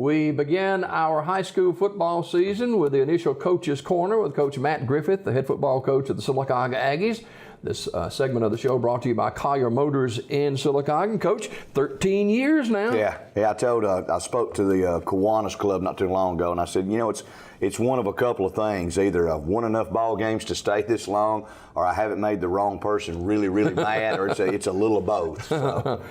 We began our high school football season with the initial Coach's Corner with Coach Matt Griffith, the head football coach of the Sylacauga Aggies. This segment of the show brought to you by Collier Motors in Sylacauga. Coach, 13 years now. Yeah. I spoke to the Kiwanis Club not too long ago, and I said, it's one of a couple of things. Either I've won enough ball games to stay this long, or I haven't made the wrong person really, really mad, or it's a little of both. So.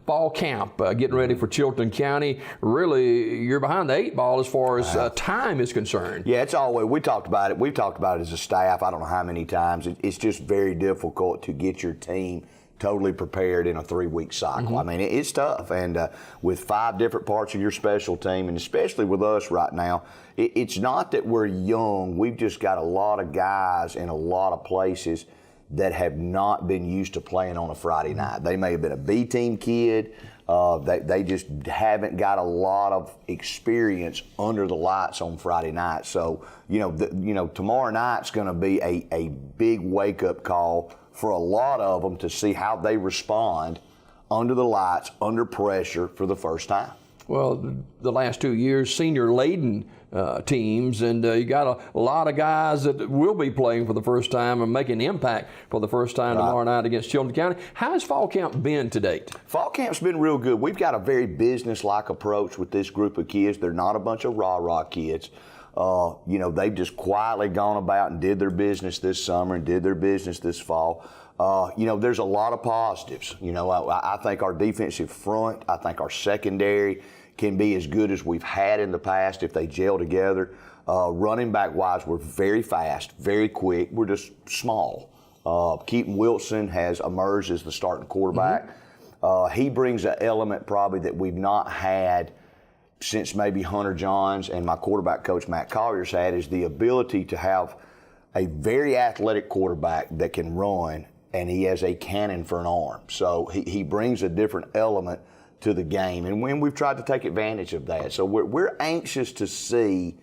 Fall camp, getting ready for Chilton County. Really, you're behind the eight ball as far as time is concerned. Yeah, it's always, we've talked about it as a staff, I don't know how many times. It's just very difficult to get your team totally prepared in a 3-week cycle. Mm-hmm. I mean, it's tough. And with 5 different parts of your special team, and especially with us right now, it's not that we're young. We've just got a lot of guys in a lot of places that have not been used to playing on a Friday night. They may have been a B-team kid. They just haven't got a lot of experience under the lights on Friday night. So, tomorrow night's going to be a big wake-up call for a lot of them to see how they respond under the lights, under pressure for the first time. Well, the last 2 years, senior-laden teams, and you got a lot of guys that will be playing for the first time and making an impact for the first time tomorrow night against Chilton County. How has fall camp been to date? Fall camp's been real good. We've got a very business-like approach with this group of kids. They're not a bunch of rah-rah kids. They've just quietly gone about and did their business this summer and did their business this fall. There's a lot of positives. I think our defensive front, I think our secondary can be as good as we've had in the past if they gel together. Running back-wise, we're very fast, very quick. We're just small. Keaton Wilson has emerged as the starting quarterback. Mm-hmm. He brings an element probably that we've not had since maybe Hunter Johns and my quarterback coach Matt Collier's had, is the ability to have a very athletic quarterback that can run, and he has a cannon for an arm. So he brings a different element to the game, and when we've tried to take advantage of that. So we're anxious to see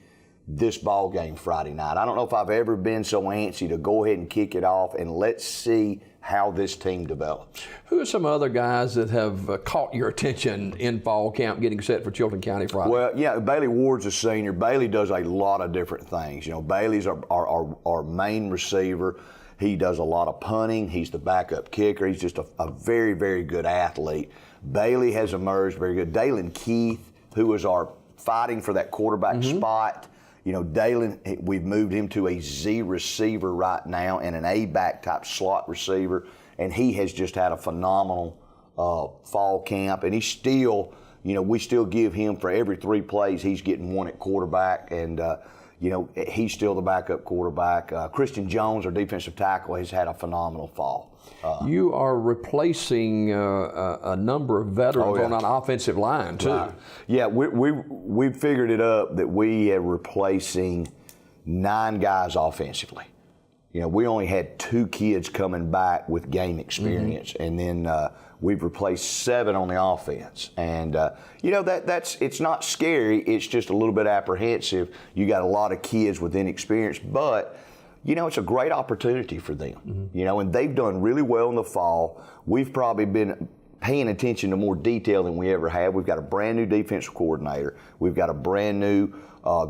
this ball game Friday night. I don't know if I've ever been so antsy to go ahead and kick it off, and let's see how this team develops. Who are some other guys that have caught your attention in fall camp getting set for Chilton County Friday? Well, yeah, Bailey Ward's a senior. Bailey does a lot of different things. Bailey's our main receiver. He does a lot of punting. He's the backup kicker. He's just a very, very good athlete. Bailey has emerged very good. Dalen Keith, who is our fighting for that quarterback spot. Dalen, we've moved him to a Z receiver right now and an A-back type slot receiver, and he has just had a phenomenal fall camp. And he's still, we still give him, for every 3 plays, he's getting 1 at quarterback, and he's still the backup quarterback. Christian Jones, our defensive tackle, has had a phenomenal fall. You are replacing a number of veterans on an offensive line, too. Right. Yeah, we figured it up that we are replacing 9 guys offensively. We only had 2 kids coming back with game experience, and then we've replaced 7 on the offense. And it's not scary. It's just a little bit apprehensive. You got a lot of kids with inexperience, but it's a great opportunity for them. And they've done really well in the fall. We've probably been paying attention to more detail than we ever have. We've got a brand new defensive coordinator. We've got a brand new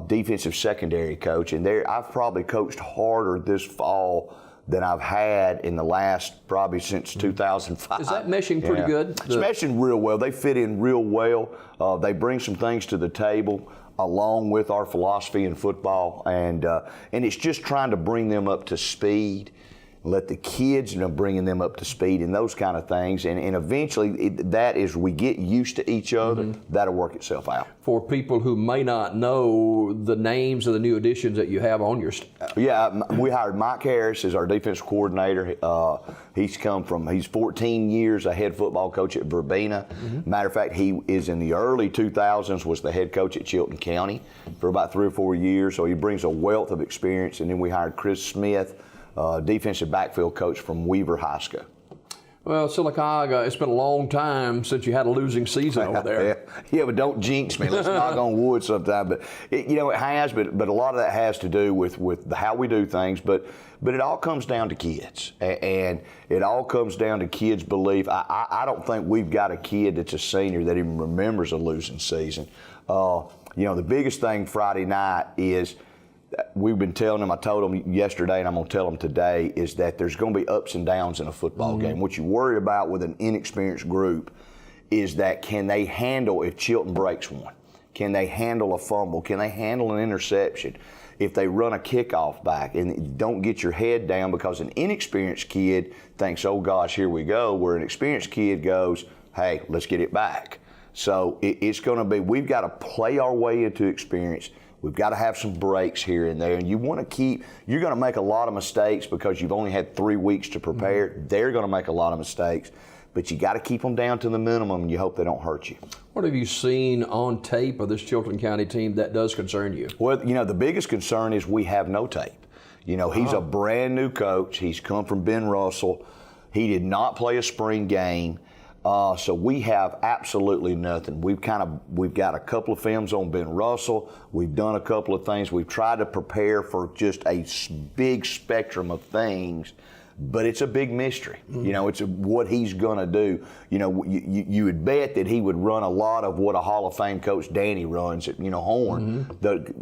defensive secondary coach, and I've probably coached harder this fall than I've had in the last probably since 2005. Is that meshing pretty good? It's meshing real well. They fit in real well. They bring some things to the table along with our philosophy in football, and it's just trying to bring them up to speed. Let the kids, bringing them up to speed and those kind of things. And eventually, that is, we get used to each other, that'll work itself out. For people who may not know the names of the new additions that you have on your staff. Yeah, we hired Mike Harris as our defensive coordinator. He's 14 years a head football coach at Verbena. Matter of fact, he is in the early 2000s, was the head coach at Chilton County for about 3 or 4 years. So he brings a wealth of experience. And then we hired Chris Smith, defensive backfield coach from Weaver High School. Well, Sylacauga, it's been a long time since you had a losing season over there. Yeah, but don't jinx me. Let's knock on wood sometime. But it has. But a lot of that has to do with how we do things. But it all comes down to kids, and it all comes down to kids' belief. I don't think we've got a kid that's a senior that even remembers a losing season. The biggest thing Friday night is, we've been telling them, I told them yesterday and I'm going to tell them today, is that there's going to be ups and downs in a football game. What you worry about with an inexperienced group is that, can they handle if Chilton breaks one? Can they handle a fumble? Can they handle an interception? If they run a kickoff back, and don't get your head down, because an inexperienced kid thinks, oh gosh, here we go, where an experienced kid goes, hey, let's get it back. So it's going to be, we've got to play our way into experience. We've got to have some breaks here and there, and you want to you're going to make a lot of mistakes because you've only had 3 weeks to prepare. They're going to make a lot of mistakes, but you got to keep them down to the minimum, and you hope they don't hurt you. What have you seen on tape of this Chilton County team that does concern you? Well, the biggest concern is we have no tape. He's a brand new coach. He's come from Ben Russell. He did not play a spring game. So we have absolutely nothing. We've got a couple of films on Ben Russell. We've done a couple of things. We've tried to prepare for just a big spectrum of things, but it's a big mystery. It's what he's going to do. You would bet that he would run a lot of what a Hall of Fame coach Danny runs at Horn,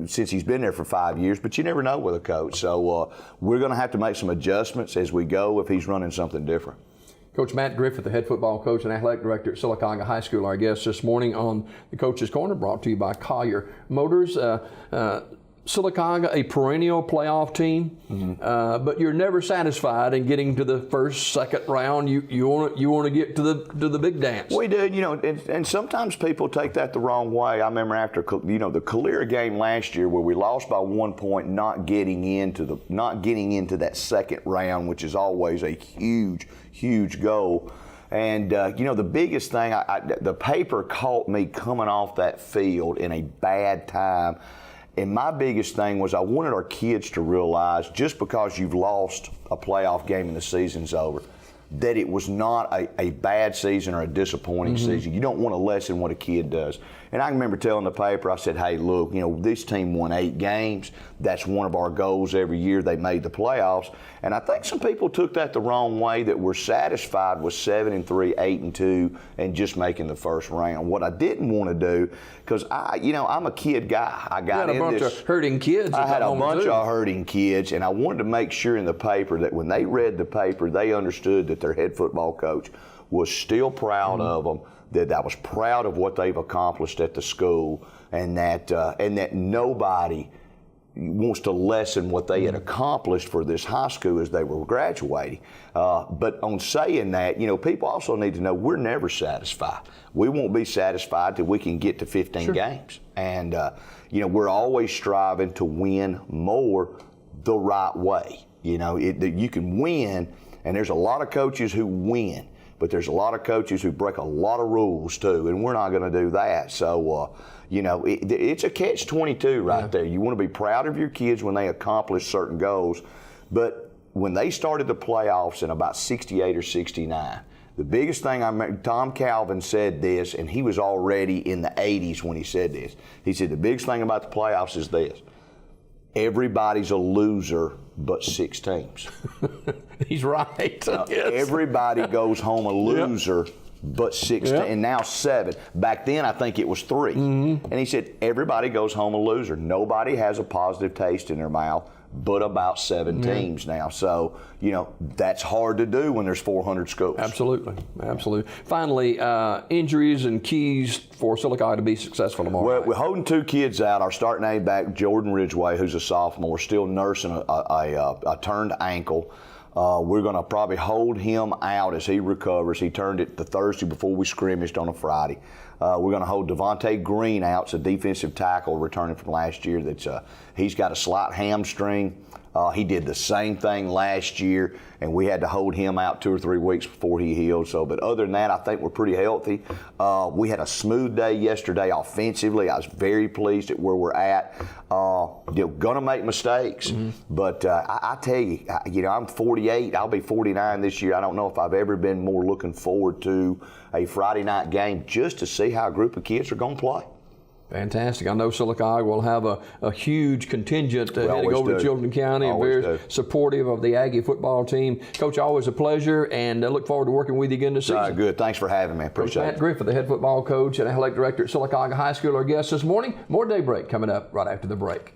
since he's been there for 5 years. But you never know with a coach. So we're going to have to make some adjustments as we go if he's running something different. Coach Matt Griffith, the head football coach and athletic director at Sylacauga High School, our guest this morning on the Coach's Corner, brought to you by Collier Motors. Sylacauga, a perennial playoff team, but you're never satisfied in getting to the first, second round. You want to get to the big dance. We do, and sometimes people take that the wrong way. I remember after the Calera game last year, where we lost by 1 point, not getting into that second round, which is always a huge goal. And the biggest thing, the paper caught me coming off that field in a bad time. And my biggest thing was, I wanted our kids to realize, just because you've lost a playoff game and the season's over, that it was not a bad season or a disappointing season. You don't want to lessen what a kid does. And I remember telling the paper, I said, hey, look, this team won 8 games. That's one of our goals every year. They made the playoffs. And I think some people took that the wrong way, that we're satisfied with 7-3, 8-2, and just making the first round. What I didn't want to do, because I'm a kid guy. I got a bunch of hurting kids. I had a bunch of hurting kids, and I wanted to make sure in the paper that when they read the paper, they understood that their head football coach was still proud of them, that I was proud of what they've accomplished at the school, and that nobody wants to lessen what they had accomplished for this high school as they were graduating. But on saying that, people also need to know we're never satisfied. We won't be satisfied till we can get to 15 games. And, we're always striving to win more the right way. You can win, and there's a lot of coaches who win, but there's a lot of coaches who break a lot of rules too, and we're not going to do that. So, it's a catch-22 right there. You want to be proud of your kids when they accomplish certain goals, but when they started the playoffs in about 68 or 69, the biggest thing Tom Calvin said this, and he was already in the 80s when he said this. He said, the biggest thing about the playoffs is this: everybody's a loser but 6 teams. He's right. Yes. Everybody goes home a loser but 6 and now 7. Back then, I think it was 3. And he said, everybody goes home a loser. Nobody has a positive taste in their mouth but about 7 teams now. So, that's hard to do when there's 400 schools. Absolutely. Finally, injuries and keys for Sylacauga to be successful tomorrow. Well, we're holding 2 kids out. Our starting A-back, Jordan Ridgway, who's a sophomore, still nursing a turned ankle. We're going to probably hold him out as he recovers. He turned it the Thursday before we scrimmaged on a Friday. We're going to hold Devontae Green out. It's a defensive tackle returning from last year. He's got a slight hamstring. He did the same thing last year, and we had to hold him out 2 or 3 weeks before he healed. So, but other than that, I think we're pretty healthy. We had a smooth day yesterday offensively. I was very pleased at where we're at. Gonna make mistakes, but I tell you, I'm 48. I'll be 49 this year. I don't know if I've ever been more looking forward to a Friday night game just to see how a group of kids are going to play. Fantastic. I know Silicaca will have a huge contingent heading over to Chilton County and very supportive of the Aggie football team. Coach, always a pleasure, and I look forward to working with you again this season. Good. Thanks for having me. Appreciate it. Matt Griffith, the head football coach and athletic director at Silicaca High School, our guest this morning. More Daybreak coming up right after the break.